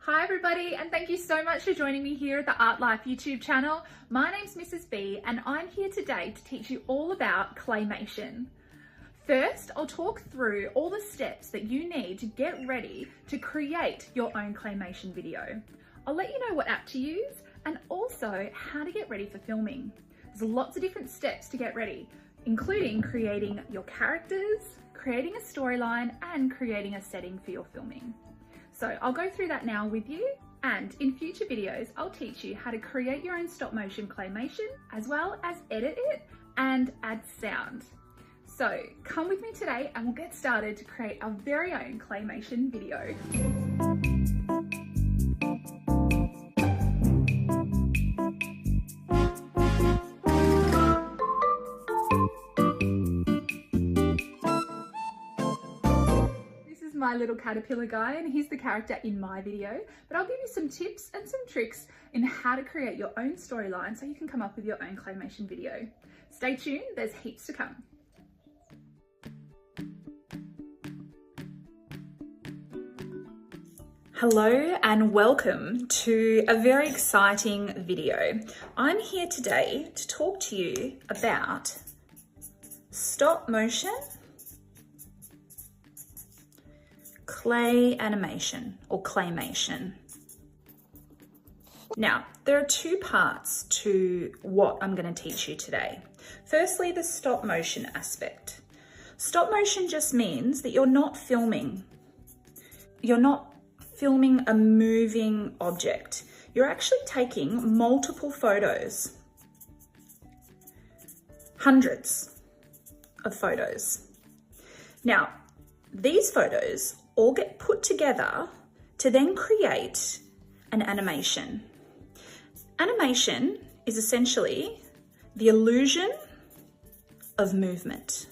Hi everybody, and thank you so much for joining me here at the Art Life YouTube channel. My name's Mrs. B and I'm here today to teach you all about claymation. First, I'll talk through all the steps that you need to get ready to create your own claymation video. I'll let you know what app to use and also how to get ready for filming. There's lots of different steps to get ready, including creating your characters, creating a storyline, and creating a setting for your filming. So I'll go through that now with you, and in future videos I'll teach you how to create your own stop motion claymation as well as edit it and add sound. So come with me today and we'll get started to create our very own claymation video. My little caterpillar guy, and he's the character in my video, but I'll give you some tips and some tricks in how to create your own storyline so you can come up with your own claymation video. Stay tuned, there's heaps to come. Hello and welcome to a very exciting video. I'm here today to talk to you about stop motion clay animation or claymation. Now, there are two parts to what I'm going to teach you today. Firstly, the stop motion aspect. Stop motion just means that you're not filming. You're not filming a moving object. You're actually taking multiple photos, hundreds of photos. Now, these photos all get put together to then create an animation. Animation is essentially the illusion of movement.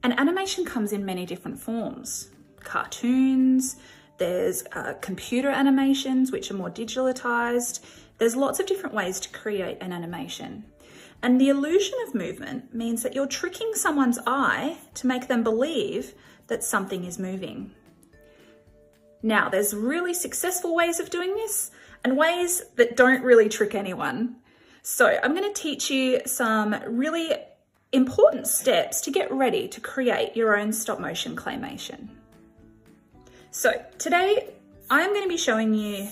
And animation comes in many different forms. Cartoons, there's computer animations, which are more digitalized. There's lots of different ways to create an animation. And the illusion of movement means that you're tricking someone's eye to make them believe that something is moving. Now, there's really successful ways of doing this and ways that don't really trick anyone. So I'm going to teach you some really important steps to get ready to create your own stop motion claymation. So today I'm going to be showing you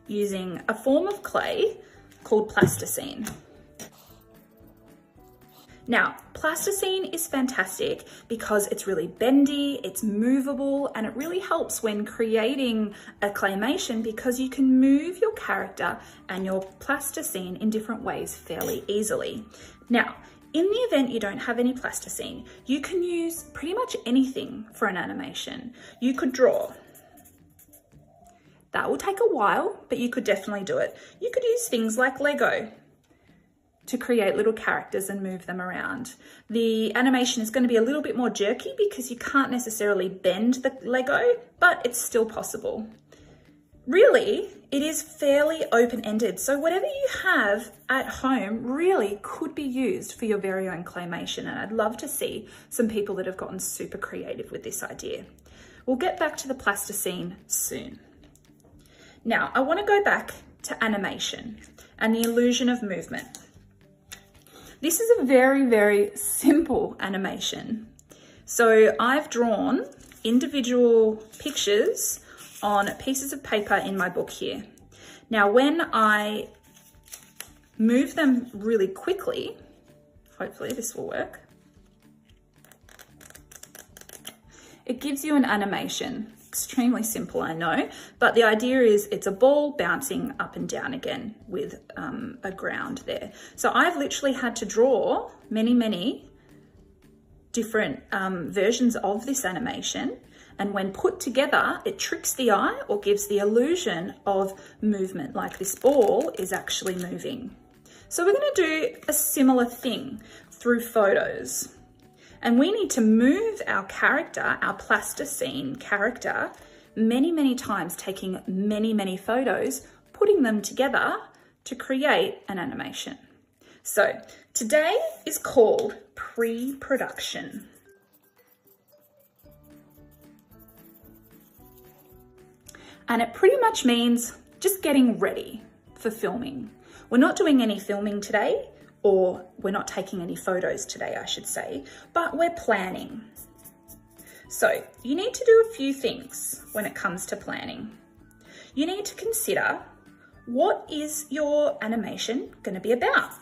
using a form of clay called plasticine. Now, plasticine is fantastic because it's really bendy, it's movable, and it really helps when creating a claymation because you can move your character and your plasticine in different ways fairly easily. Now, in the event you don't have any plasticine, you can use pretty much anything for an animation. You could draw. That will take a while, but you could definitely do it. You could use things like Lego to create little characters and move them around. The animation is going to be a little bit more jerky because you can't necessarily bend the Lego, but it's still possible. Really, it is fairly open-ended, so whatever you have at home really could be used for your very own claymation, and I'd love to see some people that have gotten super creative with this idea. We'll get back to the plasticine soon. Now, I want to go back to animation and the illusion of movement. This is a very, very simple animation. So I've drawn individual pictures on pieces of paper in my book here. Now, when I move them really quickly, hopefully this will work, it gives you an animation. Extremely simple, I know, but the idea is it's a ball bouncing up and down again with a ground there. So I've literally had to draw many different versions of this animation, and when put together, it tricks the eye or gives the illusion of movement, like this ball is actually moving. So we're going to do a similar thing through photos. And we need to move our character, our plasticine character, many times, taking many photos, putting them together to create an animation. So today is called pre-production. And it pretty much means just getting ready for filming. We're not doing any filming today, or we're not taking any photos today, I should say, but we're planning. So you need to do a few things when it comes to planning. You need to consider, what is your animation going to be about?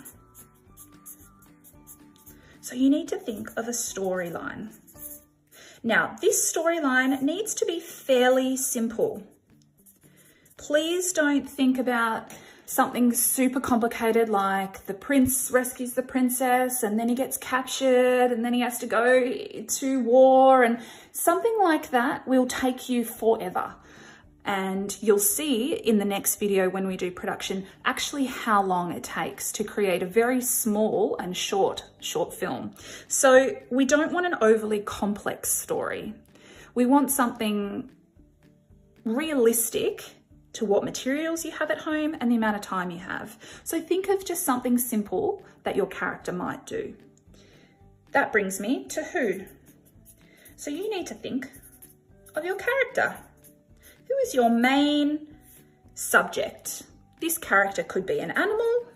So you need to think of a storyline. Now, this storyline needs to be fairly simple. Please don't think about something super complicated like the prince rescues the princess and then he gets captured and then he has to go to war, and something like that will take you forever. And you'll see in the next video when we do production actually how long it takes to create a very small and short film. So we don't want an overly complex story. We want something realistic to what materials you have at home and the amount of time you have. So think of just something simple that your character might do. That brings me to who. So you need to think of your character. Who is your main subject? This character could be an animal.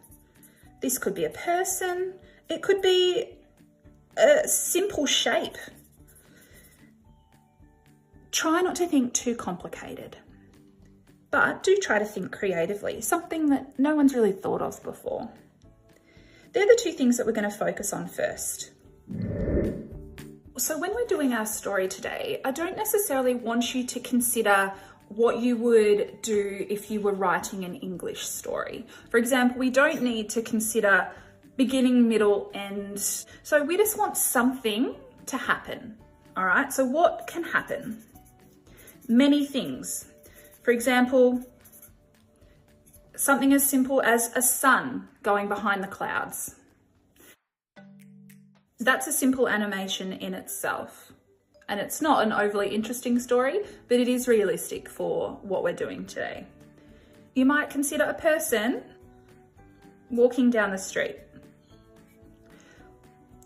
This could be a person. It could be a simple shape. Try not to think too complicated, but do try to think creatively, something that no one's really thought of before. They're the two things that we're going to focus on first. So when we're doing our story today, I don't necessarily want you to consider what you would do if you were writing an English story. For example, we don't need to consider beginning, middle, end. So we just want something to happen. All right, so what can happen? Many things. For example, something as simple as a sun going behind the clouds. That's a simple animation in itself. And it's not an overly interesting story, but it is realistic for what we're doing today. You might consider a person walking down the street.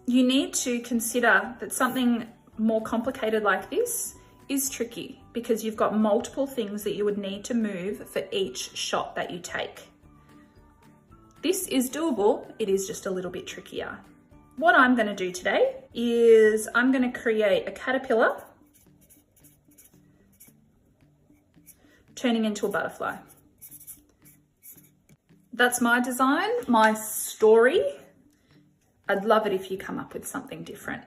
You need to consider that something more complicated like this is tricky because you've got multiple things that you would need to move for each shot that you take. This is doable, it is just a little bit trickier. What I'm going to do today is I'm going to create a caterpillar turning into a butterfly. That's my design, my story. I'd love it if you come up with something different.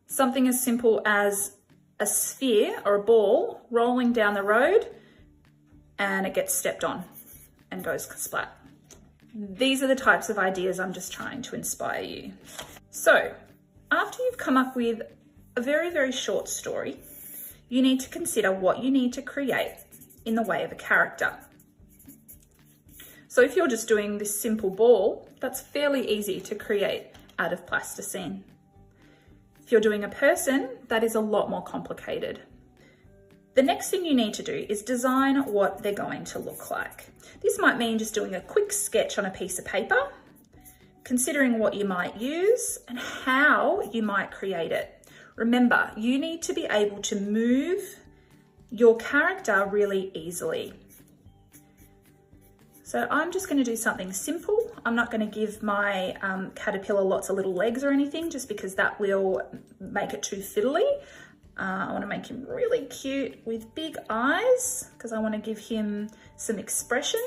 Something as simple as a sphere or a ball rolling down the road and it gets stepped on and goes splat. These are the types of ideas I'm just trying to inspire you. So after you've come up with a very, very short story, you need to consider what you need to create in the way of a character. So if you're just doing this simple ball, that's fairly easy to create out of plasticine. If you're doing a person, that is a lot more complicated. The next thing you need to do is design what they're going to look like. This might mean just doing a quick sketch on a piece of paper, considering what you might use and how you might create it. Remember, you need to be able to move your character really easily. So I'm just going to do something simple. I'm not going to give my caterpillar lots of little legs or anything, just because that will make it too fiddly. I want to make him really cute with big eyes because I want to give him some expression.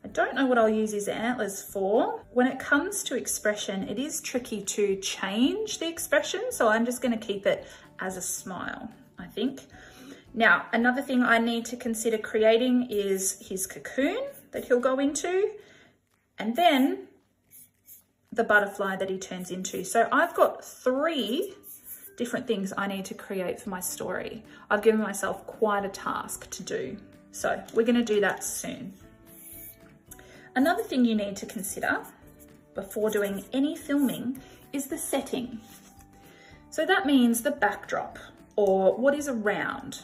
I don't know what I'll use his antlers for. When it comes to expression, it is tricky to change the expression, so I'm just going to keep it as a smile, I think. Now, another thing I need to consider creating is his cocoon that he'll go into, and then the butterfly that he turns into. So I've got 3 different things I need to create for my story. I've given myself quite a task to do. So we're going to do that soon. Another thing you need to consider before doing any filming is the setting. So that means the backdrop or what is around.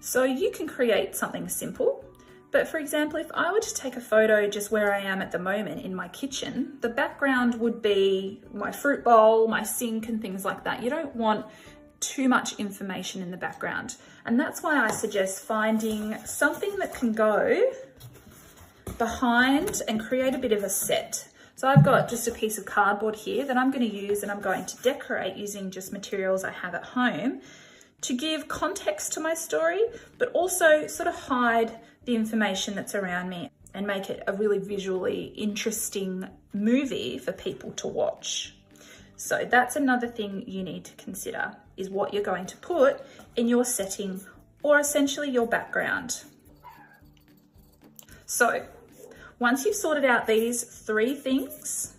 So you can create something simple, but for example, if I were to take a photo just where I am at the moment in my kitchen, the background would be my fruit bowl, my sink and things like that. You don't want too much information in the background. And that's why I suggest finding something that can go behind and create a bit of a set. So I've got just a piece of cardboard here that I'm going to use, and I'm going to decorate using just materials I have at home to give context to my story, but also sort of hide the information that's around me and make it a really visually interesting movie for people to watch. So that's another thing you need to consider, is what you're going to put in your setting, or essentially your background. So once you've sorted out these 3 things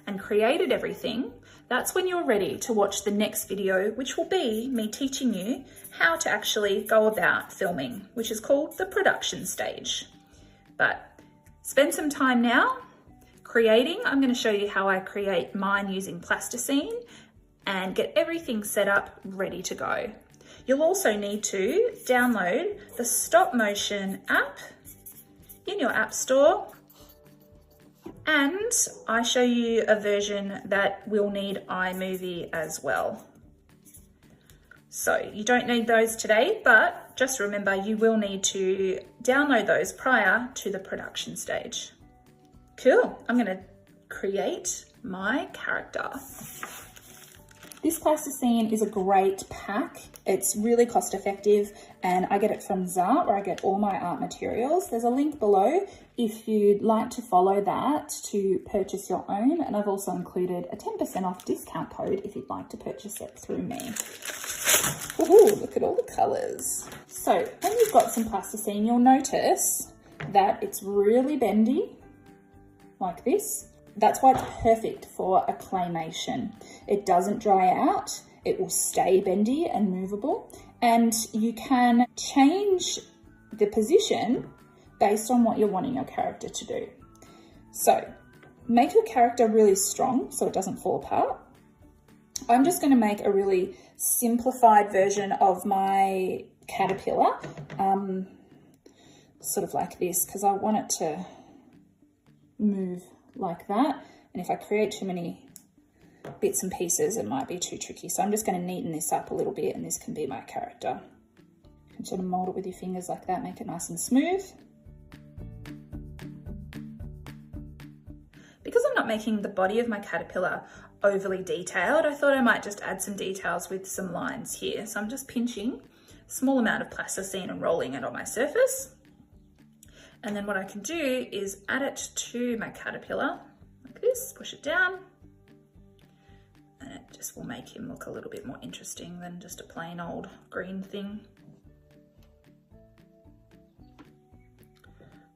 and created everything, that's when you're ready to watch the next video, which will be me teaching you how to actually go about filming, which is called the production stage. But spend some time now creating. I'm going to show you how I create mine using plasticine and get everything set up, ready to go. You'll also need to download the stop motion app in your app store, and I show you a version that will need iMovie as well. So you don't need those today, but just remember you will need to download those prior to the production stage. Cool, I'm gonna create my character. This plasticine is a great pack. It's really cost effective, and I get it from Zart, where I get all my art materials. There's a link below if you'd like to follow that to purchase your own, and I've also included a 10% off discount code if you'd like to purchase it through me. Ooh, look at all the colours. So when you've got some plasticine, you'll notice that it's really bendy, like this. That's why it's perfect for a claymation. It doesn't dry out, it will stay bendy and movable, and you can change the position based on what you're wanting your character to do. So make your character really strong so it doesn't fall apart. I'm just going to make a really simplified version of my caterpillar, sort of like this, because I want it to move like that, and if I create too many bits and pieces it might be too tricky, so I'm just going to neaten this up a little bit, and this can be my character. You can sort of mold it with your fingers like that, make it nice and smooth. Because I'm not making the body of my caterpillar overly detailed, I thought I might just add some details with some lines here. So I'm just pinching a small amount of plasticine and rolling it on my surface. And then what I can do is add it to my caterpillar like this, push it down, and it just will make him look a little bit more interesting than just a plain old green thing.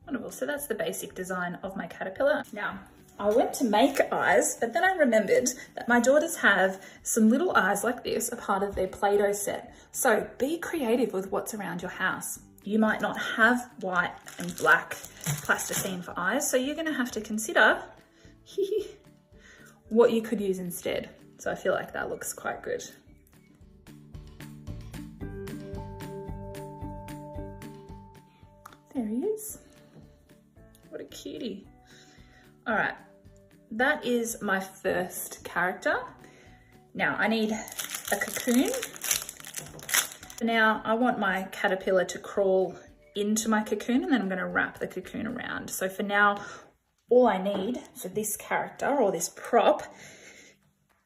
Wonderful, so that's the basic design of my caterpillar. Now, I went to make eyes, but then I remembered that my daughters have some little eyes like this, a part of their Play-Doh set. So be creative with what's around your house. You might not have white and black plasticine for eyes, so you're gonna have to consider what you could use instead. So I feel like that looks quite good. There he is. What a cutie. All right, that is my first character. Now I need a cocoon. Now I want my caterpillar to crawl into my cocoon, and then I'm going to wrap the cocoon around. So for now, all I need for this character or this prop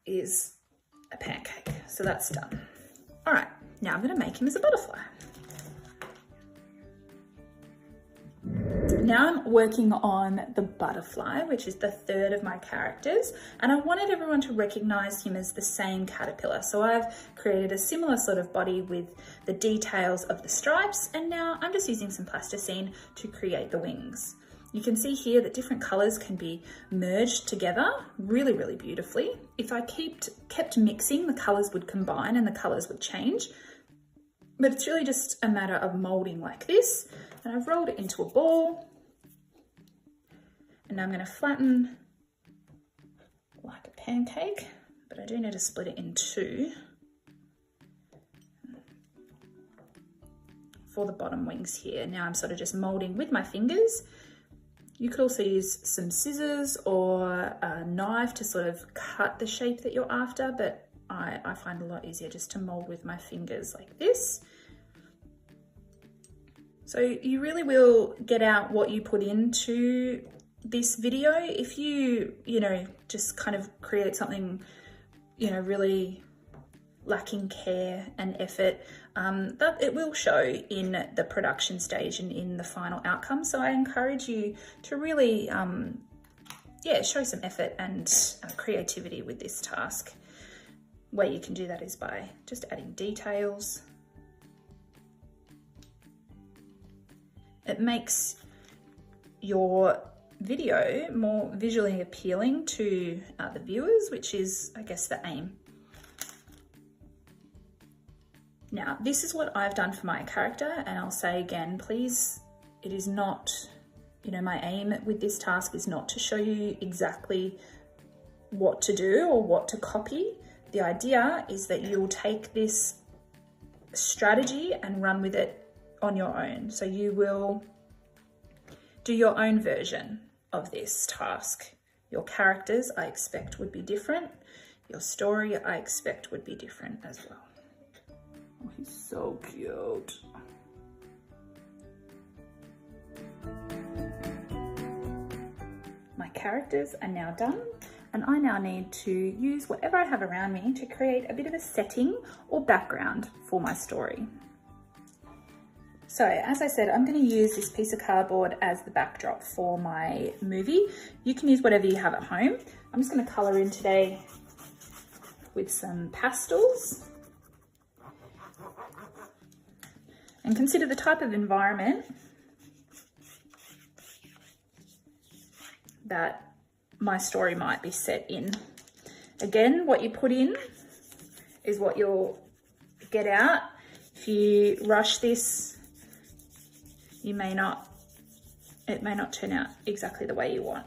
is a pancake. So that's done. All right, now I'm going to make him as a butterfly. Now I'm working on the butterfly, which is the third of my characters, and I wanted everyone to recognize him as the same caterpillar. So I've created a similar sort of body with the details of the stripes, and now I'm just using some plasticine to create the wings. You can see here that different colors can be merged together really, really beautifully. If I kept mixing, the colors would combine and the colors would change. But it's really just a matter of molding like this. And I've rolled it into a ball. And now I'm going to flatten like a pancake, but I do need to split it in two for the bottom wings here. Now I'm sort of just molding with my fingers. You could also use some scissors or a knife to sort of cut the shape that you're after, but I find a lot easier just to mold with my fingers like this. So you really will get out what you put into this video. If you know, just kind of create something, you know, really lacking care and effort, that it will show in the production stage and in the final outcome. So I encourage you to really, yeah, show some effort and creativity with this task. Way you can do that is by just adding details. It makes your video more visually appealing to the viewers, which is, I guess, the aim. Now, this is what I've done for my character, and I'll say again, please, it is not, you know, my aim with this task is not to show you exactly what to do or what to copy. The idea is that you'll take this strategy and run with it on your own. So you will do your own version of this task. Your characters, I expect, would be different. Your story, I expect, would be different as well. Oh, he's so cute. My characters are now done, and I now need to use whatever I have around me to create a bit of a setting or background for my story. So as I said, I'm going to use this piece of cardboard as the backdrop for my movie. You can use whatever you have at home. I'm just going to colour in today with some pastels. And consider the type of environment that my story might be set in. Again, what you put in is what you'll get out. If you rush this, it may not turn out exactly the way you want.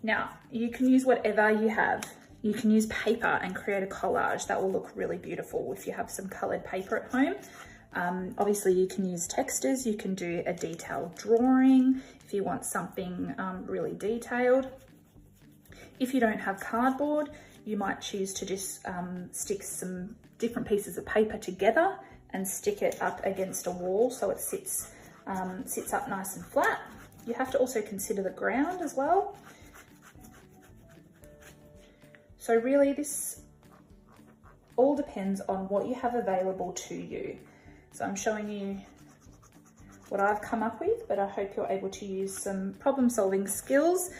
Now, you can use whatever you have. You can use paper and create a collage that will look really beautiful if you have some colored paper at home. Obviously you can use textures, you can do a detailed drawing if you want something really detailed. If you don't have cardboard, you might choose to just stick some different pieces of paper together and stick it up against a wall so it sits up nice and flat. You have to also consider the ground as well. So really this all depends on what you have available to you. So I'm showing you what I've come up with, but I hope you're able to use some problem-solving skills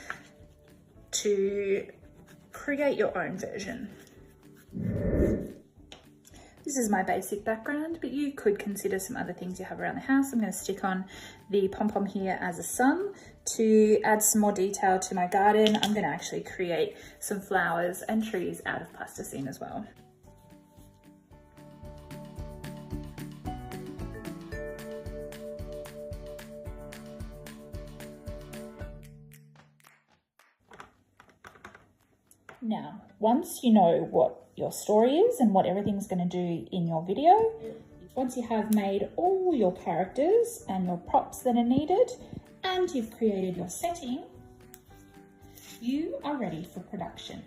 to create your own version. This is my basic background, but you could consider some other things you have around the house. I'm going to stick on the pom-pom here as a sun to add some more detail to my garden. I'm going to actually create some flowers and trees out of plasticine as well. Now, once you know what your story is and what everything's going to do in your video, once you have made all your characters and your props that are needed, and you've created your setting, you are ready for production.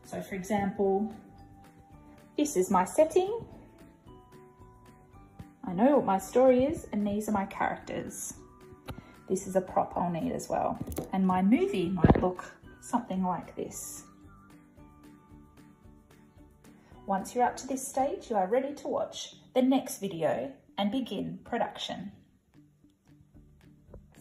So for example, this is my setting. I know what my story is, and these are my characters. This is a prop I'll need as well. And my movie might look something like this. Once you're up to this stage, you are ready to watch the next video and begin production.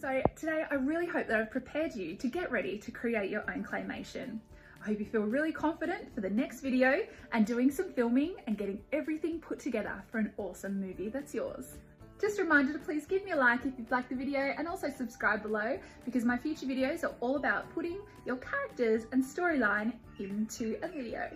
So today I really hope that I've prepared you to get ready to create your own claymation. I hope you feel really confident for the next video and doing some filming and getting everything put together for an awesome movie that's yours. Just a reminder to please give me a like if you've liked the video, and also subscribe below, because my future videos are all about putting your characters and storyline into a video.